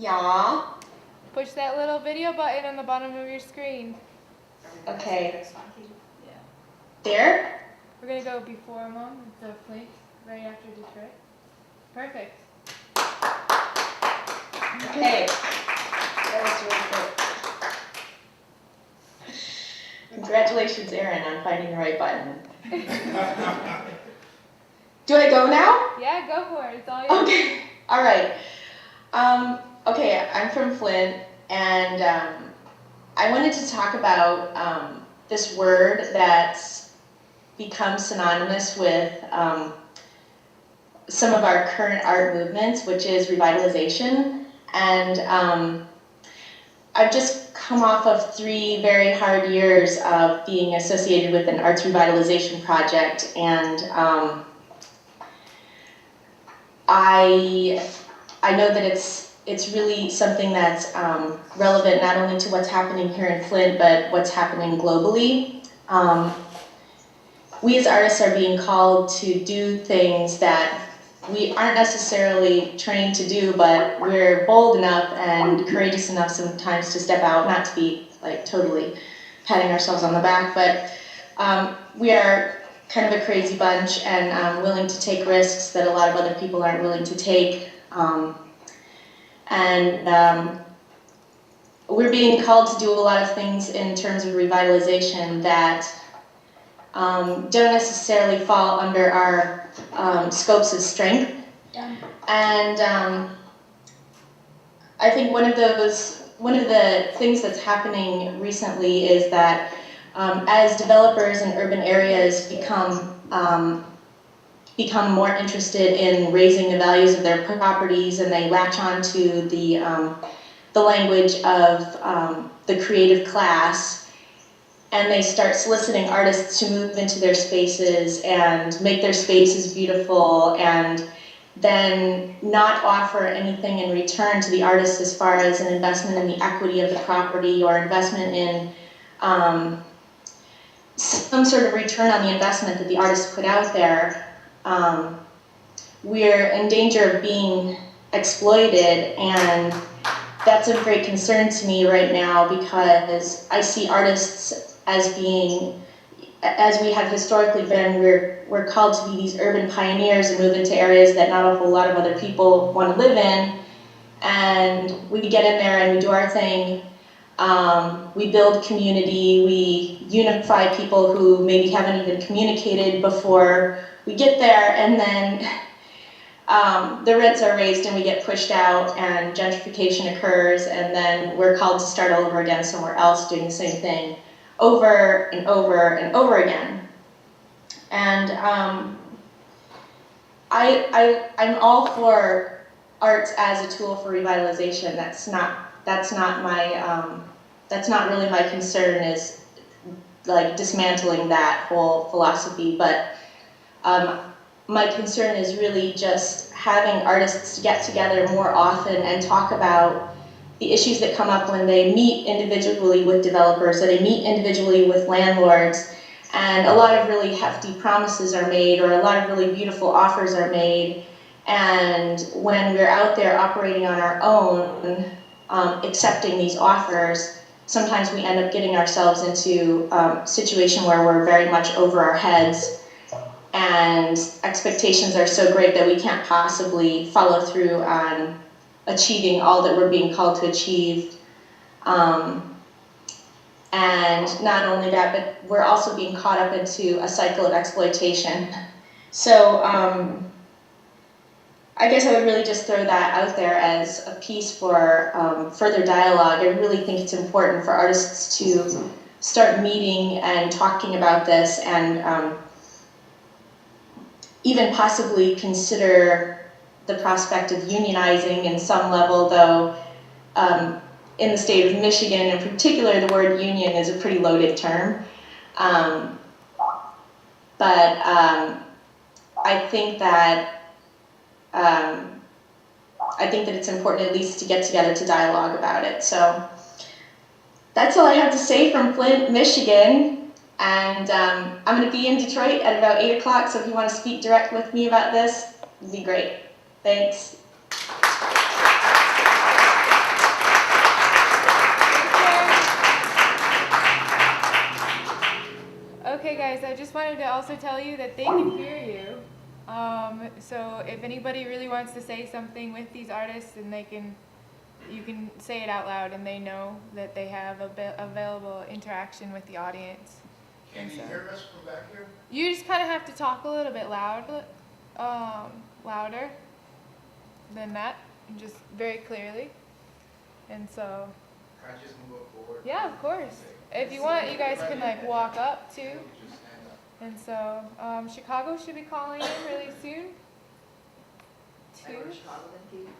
Yeah. Push that little video button on the bottom of your screen. Okay. Yeah. There? We're going to go before Mom, so Flint, right after Detroit. Perfect. Okay. That was really good. Congratulations, Erin, on finding the right button. Do I go now? Yeah, go for it. It's all yours. Okay. All right. Okay, I'm from Flint, and I wanted to talk about this word that's become synonymous with some of our current art movements, which is revitalization. And I've just come off of 3 very hard years of being associated with an arts revitalization project, and I know that it's really something that's relevant not only to what's happening here in Flint, but what's happening globally. We as artists are being called to do things that we aren't necessarily trained to do, but we're bold enough and courageous enough sometimes to step out, not to be like totally patting ourselves on the back, but we are kind of a crazy bunch and willing to take risks that a lot of other people aren't willing to take. We're being called to do a lot of things in terms of revitalization that don't necessarily fall under our scopes of strength. Yeah. And I think one of the things that's happening recently is that as developers in urban areas become more interested in raising the values of their properties, and they latch on to the language of the creative class, and they start soliciting artists to move into their spaces and make their spaces beautiful, and then not offer anything in return to the artists as far as an investment in the equity of the property or investment in some sort of return on the investment that the artists put out there. We're in danger of being exploited, and that's of great concern to me right now, because I see artists as being, as we have historically been, we're called to be these urban pioneers and move into areas that not a whole lot of other people want to live in, and we get in there and we do our thing. We build community, we unify people who maybe haven't even communicated before we get there, and then the rents are raised and we get pushed out and gentrification occurs, and then we're called to start all over again somewhere else doing the same thing over and over and over again. And I'm all for arts as a tool for revitalization. That's not really my concern, is like dismantling that whole philosophy, but my concern is really just having artists get together more often and talk about the issues that come up when they meet individually with developers, or they meet individually with landlords, and a lot of really hefty promises are made, or a lot of really beautiful offers are made, and when we're out there operating on our own, accepting these offers, sometimes we end up getting ourselves into a situation where we're very much over our heads, and expectations are so great that we can't possibly follow through on achieving all that we're being called to achieve. And not only that, but we're also being caught up into a cycle of exploitation. So I guess I would really just throw that out there as a piece for further dialogue. I really think it's important for artists to start meeting and talking about this, and even possibly consider the prospect of unionizing in some level, though in the state of Michigan in particular, the word union is a pretty loaded term. But I think that it's important at least to get together to dialogue about it. So that's all I have to say from Flint, Michigan. And I'm going to be in Detroit at about 8 o'clock, so if you want to speak direct with me about this, it'd be great. Thanks. Okay, guys, I just wanted to also tell you that they can hear you. So if anybody really wants to say something with these artists, and you can say it out loud, and they know that they have available interaction with the audience. Can you hear us from back here? You just kind of have to talk a little bit louder than that, and just very clearly. And so, Can I just move up forward? yeah, of course. If you want, you guys can like walk up too. Just stand up. And so, Chicago should be calling in really soon. I go to Chicago then, Pete?